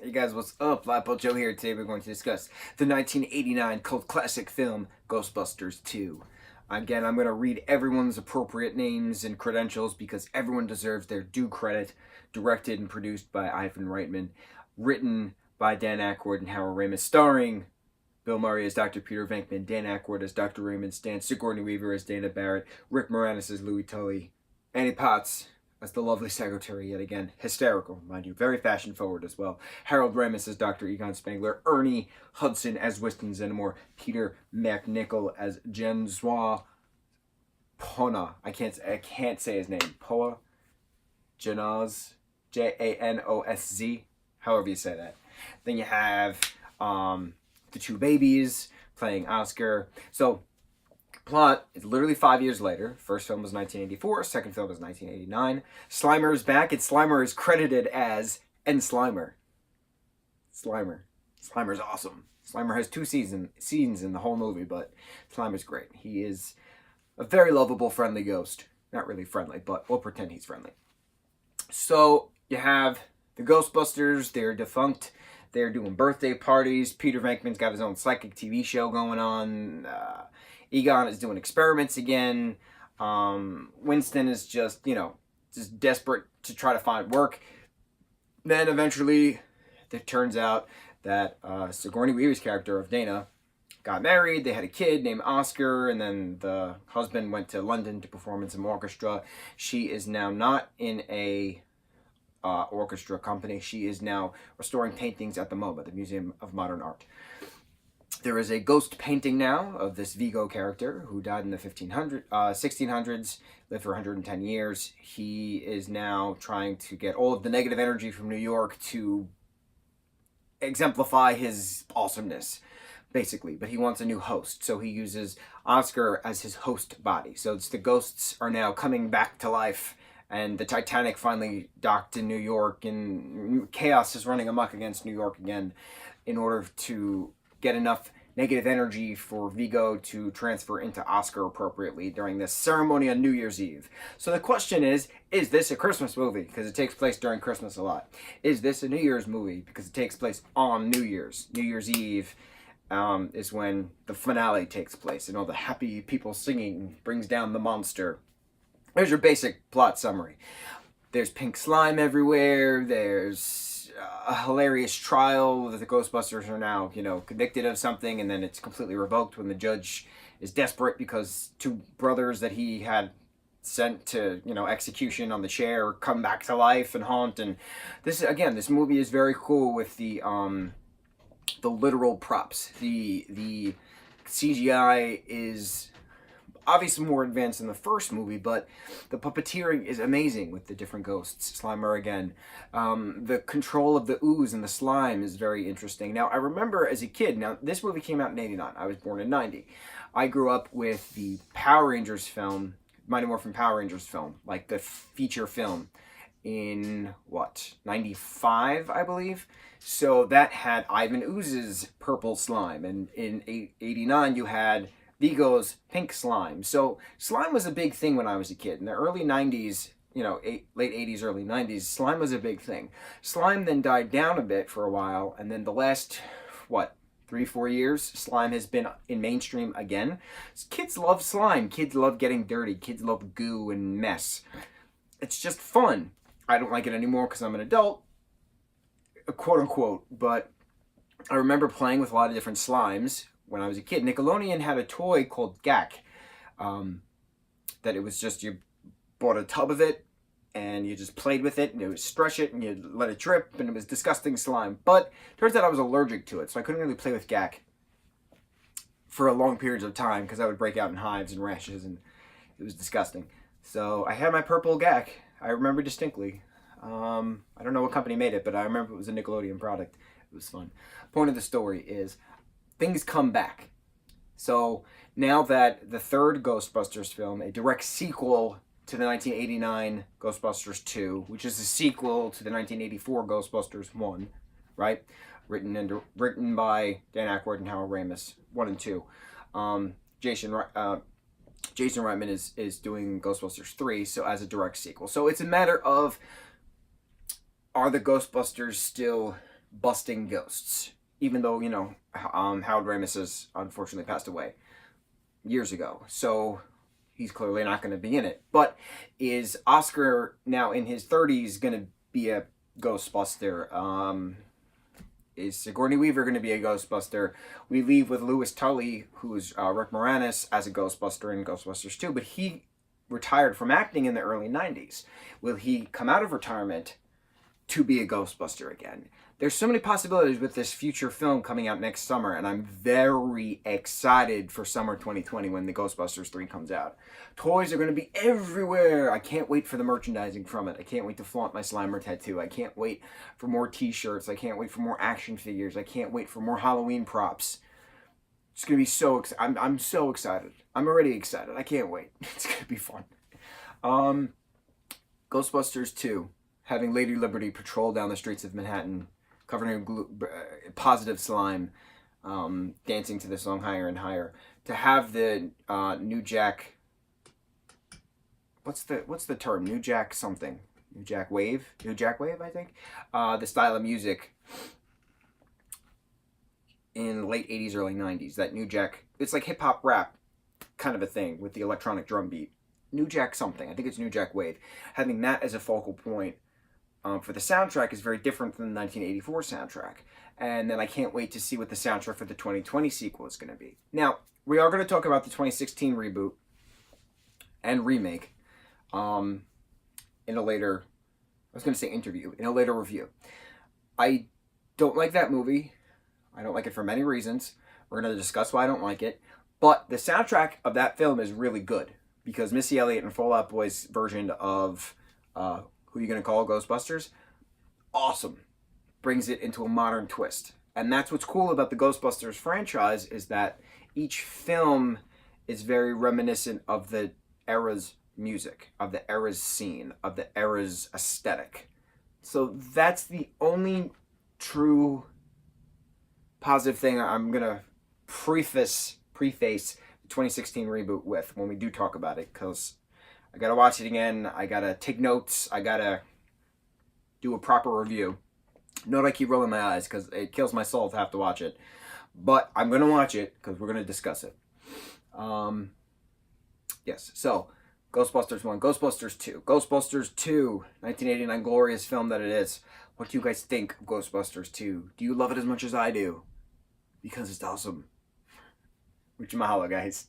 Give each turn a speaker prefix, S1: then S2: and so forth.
S1: Hey guys, what's up? lightboltjoe here. Today we're going to discuss the 1989 cult classic film Ghostbusters 2. Again, I'm going to read everyone's appropriate names and credentials because everyone deserves their due credit. Directed and produced by Ivan Reitman. Written by Dan Aykroyd and Howard Ramis. Starring Bill Murray as Dr. Peter Venkman, Dan Aykroyd as Dr. Raymond Stan, Sigourney Weaver as Dana Barrett, Rick Moranis as Louis Tully, Annie Potts as the lovely secretary yet again. Hysterical, mind you. Very fashion forward as well. Harold Ramis as Dr. Egon Spangler. Ernie Hudson as Winston Zeddemore. Peter MacNicol as Jensua Pona. I can't say his name. Poa Janosz. Janosz. However you say that. Then you have the two babies playing Oscar. So plot is literally 5 years later. First film was 1984. Second film was 1989. Slimer is back, and Slimer is credited as N. Slimer. Slimer's awesome. Slimer has two scenes in the whole movie, but Slimer's great. He is a very lovable, friendly ghost. Not really friendly, but we'll pretend he's friendly. So you have the Ghostbusters. They're defunct. They're doing birthday parties. Peter Venkman's got his own psychic TV show going on. Egon is doing experiments again. Winston is just desperate to try to find work. Then eventually, it turns out that Sigourney Weaver's character of Dana got married. They had a kid named Oscar, and then the husband went to London to perform in some orchestra. She is now not in a orchestra company. She is now restoring paintings at the MoMA, the Museum of Modern Art. There is a ghost painting now of this Vigo character who died in the 1600s, lived for 110 years. He is now trying to get all of the negative energy from New York to exemplify his awesomeness, basically. But he wants a new host, so he uses Oscar as his host body. So it's the ghosts are now coming back to life, and the Titanic finally docked in New York, and chaos is running amok against New York again in order to get enough negative energy for Vigo to transfer into Oscar appropriately during this ceremony on New Year's Eve. So the question is this a Christmas movie? Because it takes place during Christmas a lot. Is this a New Year's movie? Because it takes place on New Year's. New Year's Eve is when the finale takes place, and all the happy people singing brings down the monster. There's your basic plot summary. There's pink slime everywhere. There's a hilarious trial that the Ghostbusters are now, convicted of something, and then it's completely revoked when the judge is desperate because two brothers that he had sent to, execution on the chair come back to life and haunt. And this movie is very cool with the literal props. The CGI is obviously more advanced than the first movie, but the puppeteering is amazing with the different ghosts. Slimer again. The control of the ooze and the slime is very interesting. Now, I remember as a kid, now this movie came out in 89. I was born in 90. I grew up with the Power Rangers film, Mighty Morphin Power Rangers film, like the feature film in, 95, I believe? So that had Ivan Ooze's purple slime, and in 89 you had Vigo's pink slime. So slime was a big thing when I was a kid. In the early 90s, late 80s, early 90s, slime was a big thing. Slime then died down a bit for a while, and then the last, 3-4 years, slime has been in mainstream again. Kids love slime. Kids love getting dirty. Kids love goo and mess. It's just fun. I don't like it anymore because I'm an adult, quote unquote, but I remember playing with a lot of different slimes when I was a kid. Nickelodeon had a toy called Gak, that it was just, you bought a tub of it, and you just played with it, and you would stretch it, and you let it drip, and it was disgusting slime. But turns out I was allergic to it, so I couldn't really play with Gak for a long periods of time, because I would break out in hives and rashes, and it was disgusting. So I had my purple Gak. I remember distinctly. I don't know what company made it, but I remember it was a Nickelodeon product. It was fun. Point of the story is, things come back. So now that the third Ghostbusters film, a direct sequel to the 1989 Ghostbusters 2, which is a sequel to the 1984 Ghostbusters 1, right? Written by Dan Aykroyd and Howard Ramis, 1 and 2. Jason Reitman is doing Ghostbusters 3, so as a direct sequel. So it's a matter of, are the Ghostbusters still busting ghosts. Even though, you know, Howard Ramis has unfortunately passed away years ago. So he's clearly not going to be in it. But is Oscar, now in his 30s, going to be a Ghostbuster? Is Sigourney Weaver going to be a Ghostbuster? We leave with Louis Tully, who's Rick Moranis, as a Ghostbuster in Ghostbusters 2, but he retired from acting in the early 90s. Will he come out of retirement to be a Ghostbuster again? There's so many possibilities with this future film coming out next summer, and I'm very excited for summer 2020 when the Ghostbusters 3 comes out. Toys are going to be everywhere. I can't wait for the merchandising from it. I can't wait to flaunt my Slimer tattoo. I can't wait for more t-shirts. I can't wait for more action figures. I can't wait for more Halloween props. It's going to be so excited. I'm so excited. I'm already excited. I can't wait. It's going to be fun. Ghostbusters 2, having Lady Liberty patrol down the streets of Manhattan, covered in positive slime, dancing to the song Higher and Higher. To have the New Jack, what's the term? New Jack something. New Jack Wave? New Jack Wave, I think. The style of music in late 80s, early 90s. That New Jack, it's like hip-hop rap kind of a thing with the electronic drum beat. New Jack something. I think it's New Jack Wave. Having that as a focal point for the soundtrack is very different than the 1984 soundtrack. And then I can't wait to see what the soundtrack for the 2020 sequel is going to be. Now, we are going to talk about the 2016 reboot and remake in a later, I was going to say interview, in a later review. I don't like that movie. I don't like it for many reasons. We're going to discuss why I don't like it. But the soundtrack of that film is really good because Missy Elliott and Fall Out Boy's version of Who You Gonna Call Ghostbusters, awesome. Brings it into a modern twist. And that's what's cool about the Ghostbusters franchise, is that each film is very reminiscent of the era's music, of the era's scene, of the era's aesthetic. So that's the only true positive thing I'm gonna preface the 2016 reboot with when we do talk about it, because I gotta watch it again, I gotta take notes, I gotta do a proper review. Note I keep rolling my eyes because it kills my soul to have to watch it. But I'm gonna watch it because we're gonna discuss it. Yes, so Ghostbusters 1, Ghostbusters 2. Ghostbusters 2, 1989 glorious film that it is. What do you guys think of Ghostbusters 2? Do you love it as much as I do? Because it's awesome. Mucho mahalo, guys.